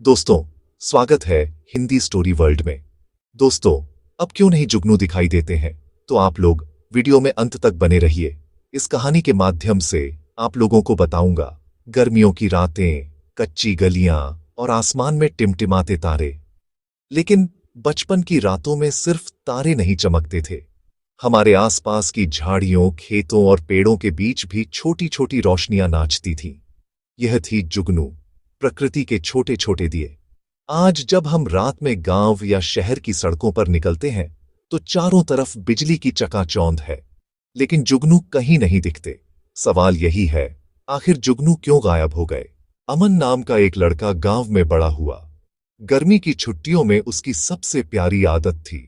दोस्तों, स्वागत है हिंदी स्टोरी वर्ल्ड में। दोस्तों, अब क्यों नहीं जुगनू दिखाई देते हैं? तो आप लोग वीडियो में अंत तक बने रहिए। इस कहानी के माध्यम से आप लोगों को बताऊंगा गर्मियों की रातें, कच्ची गलियां और आसमान में टिमटिमाते तारे। लेकिन बचपन की रातों में सिर्फ तारे नहीं चमकते थे। हमारे आसपास की झाड़ियों, खेतों और पेड़ों के बीच भी छोटी छोटी रोशनियां नाचती थीं। यह थी जुगनू, प्रकृति के छोटे छोटे दिए। आज जब हम रात में गांव या शहर की सड़कों पर निकलते हैं तो चारों तरफ बिजली की चकाचौंध है, लेकिन जुगनू कहीं नहीं दिखते। सवाल यही है, आखिर जुगनू क्यों गायब हो गए? अमन नाम का एक लड़का गांव में बड़ा हुआ। गर्मी की छुट्टियों में उसकी सबसे प्यारी आदत थी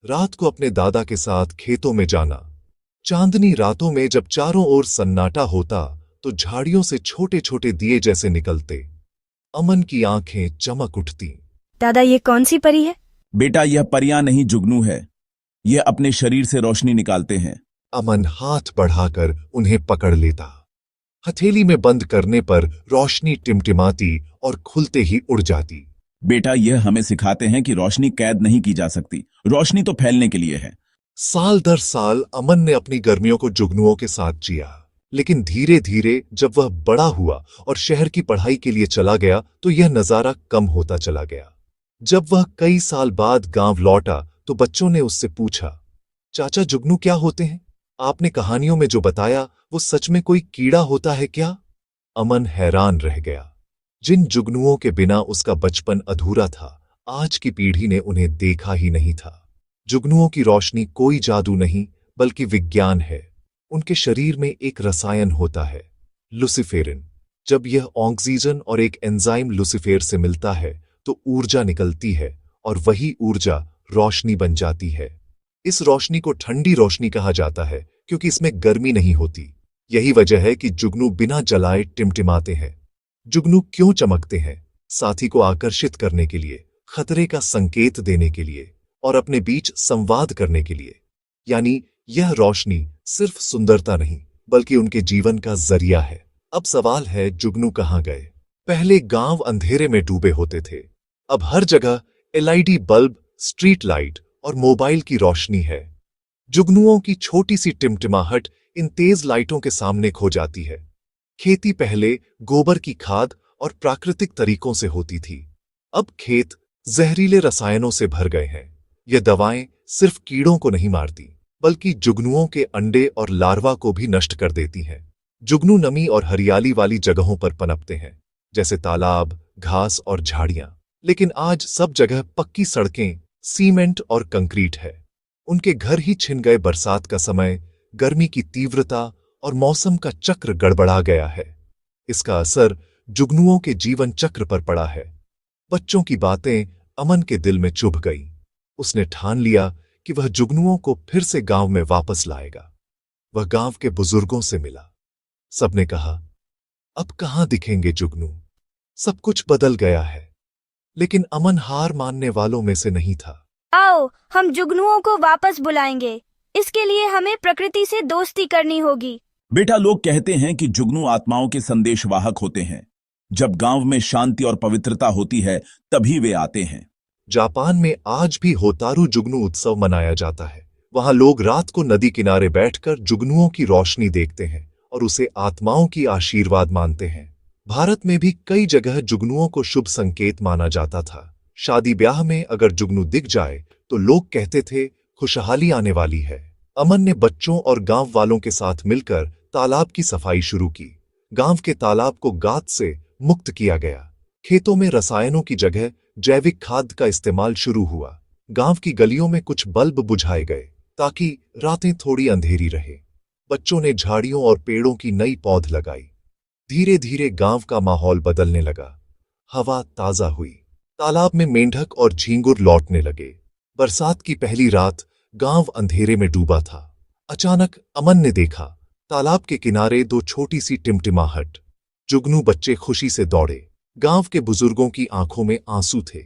रात को अपने दादा के साथ खेतों में जाना। चांदनी रातों में जब चारों ओर सन्नाटा होता तो झाड़ियों से छोटे छोटे दिए जैसे निकलते। अमन की आंखें चमक उठती। दादा, ये कौन सी परी है? बेटा, यह परियां नहीं, जुगनू है। यह अपने शरीर से रोशनी निकालते हैं। अमन हाथ बढ़ाकर उन्हें पकड़ लेता। हथेली में बंद करने पर रोशनी टिमटिमाती और खुलते ही उड़ जाती। बेटा, यह हमें सिखाते हैं कि रोशनी कैद नहीं की जा सकती, रोशनी तो फैलने के लिए है। साल दर साल अमन ने अपनी गर्मियों को जुगनुओं के साथ जिया, लेकिन धीरे धीरे जब वह बड़ा हुआ और शहर की पढ़ाई के लिए चला गया तो यह नजारा कम होता चला गया। जब वह कई साल बाद गांव लौटा तो बच्चों ने उससे पूछा, चाचा, जुगनू क्या होते हैं? आपने कहानियों में जो बताया वो सच में कोई कीड़ा होता है क्या? अमन हैरान रह गया। जिन जुगनुओं के बिना उसका बचपन अधूरा था, आज की पीढ़ी ने उन्हें देखा ही नहीं था। जुगनुओं की रोशनी कोई जादू नहीं बल्कि विज्ञान है। उनके शरीर में एक रसायन होता है, लुसिफेरिन। जब यह ऑक्सीजन और एक एंजाइम लुसिफेर से मिलता है तो ऊर्जा निकलती है और वही ऊर्जा रोशनी बन जाती है। इस रोशनी को ठंडी रोशनी कहा जाता है क्योंकि इसमें गर्मी नहीं होती। यही वजह है कि जुगनू बिना जलाए टिमटिमाते हैं। जुगनू क्यों चमकते हैं? साथी को आकर्षित करने के लिए, खतरे का संकेत देने के लिए और अपने बीच संवाद करने के लिए। यानी यह रोशनी सिर्फ सुंदरता नहीं बल्कि उनके जीवन का जरिया है। अब सवाल है, जुगनू कहां गए? पहले गांव अंधेरे में डूबे होते थे, अब हर जगह एलईडी बल्ब, स्ट्रीट लाइट और मोबाइल की रोशनी है। जुगनुओं की छोटी सी टिमटिमाहट इन तेज लाइटों के सामने खो जाती है। खेती पहले गोबर की खाद और प्राकृतिक तरीकों से होती थी, अब खेत जहरीले रसायनों से भर गए हैं। ये दवाएं सिर्फ कीड़ों को नहीं मारती बल्कि जुगनुओं के अंडे और लार्वा को भी नष्ट कर देती हैं। जुगनू नमी और हरियाली वाली जगहों पर पनपते हैं, जैसे तालाब, घास और झाड़ियां। लेकिन आज सब जगह पक्की सड़कें, सीमेंट और कंक्रीट है। उनके घर ही छिन गए। बरसात का समय, गर्मी की तीव्रता और मौसम का चक्र गड़बड़ा गया है। इसका असर जुगनुओं के जीवन चक्र पर पड़ा है। बच्चों की बातें अमन के दिल में चुभ गई। उसने ठान लिया कि वह जुगनुओं को फिर से गांव में वापस लाएगा। वह गांव के बुजुर्गों से मिला। सबने कहा, अब कहां दिखेंगे जुगनू? सब कुछ बदल गया है। लेकिन अमन हार मानने वालों में से नहीं था। आओ, हम जुगनुओं को वापस बुलाएंगे। इसके लिए हमें प्रकृति से दोस्ती करनी होगी। बेटा, लोग कहते हैं कि जुगनू आत्माओं के संदेशवाहक होते हैं। जब गांव में शांति और पवित्रता होती है तभी वे आते हैं। जापान में आज भी होतारू जुगनू उत्सव मनाया जाता है। वहां लोग रात को नदी किनारे बैठकर जुगनुओं की रोशनी देखते हैं और उसे आत्माओं की आशीर्वाद मानते हैं। भारत में भी कई जगह जुगनुओं को शुभ संकेत माना जाता था। शादी ब्याह में अगर जुगनू दिख जाए तो लोग कहते थे, खुशहाली आने वाली है। अमन ने बच्चों और गांव वालों के साथ मिलकर तालाब की सफाई शुरू की। गांव के तालाब को गाद से मुक्त किया गया। खेतों में रसायनों की जगह जैविक खाद का इस्तेमाल शुरू हुआ। गांव की गलियों में कुछ बल्ब बुझाए गए ताकि रातें थोड़ी अंधेरी रहे। बच्चों ने झाड़ियों और पेड़ों की नई पौध लगाई। धीरे धीरे गांव का माहौल बदलने लगा। हवा ताजा हुई। तालाब में मेंढक और झींगुर लौटने लगे। बरसात की पहली रात गांव अंधेरे में डूबा था। अचानक अमन ने देखा, तालाब के किनारे दो छोटी सी टिमटिमाहट। जुगनू बच्चे खुशी से दौड़े। गांव के बुजुर्गों की आंखों में आंसू थे।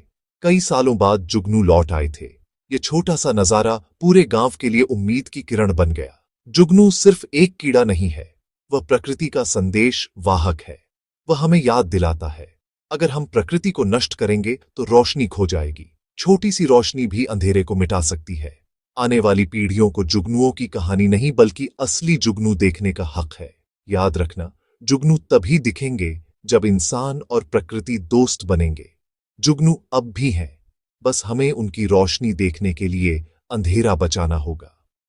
कई सालों बाद जुगनू लौट आए थे। ये छोटा सा नजारा पूरे गांव के लिए उम्मीद की किरण बन गया। जुगनू सिर्फ एक कीड़ा नहीं है, वह प्रकृति का संदेश वाहक है। वह हमें याद दिलाता है अगर हम प्रकृति को नष्ट करेंगे तो रोशनी खो जाएगी। छोटी सी रोशनी भी अंधेरे को मिटा सकती है। आने वाली पीढ़ियों को जुगनुओं की कहानी नहीं बल्कि असली जुगनू देखने का हक है। याद रखना, जुगनू तभी दिखेंगे जब इंसान और प्रकृति दोस्त बनेंगे। जुगनू अब भी हैं, बस हमें उनकी रोशनी देखने के लिए अंधेरा बचाना होगा।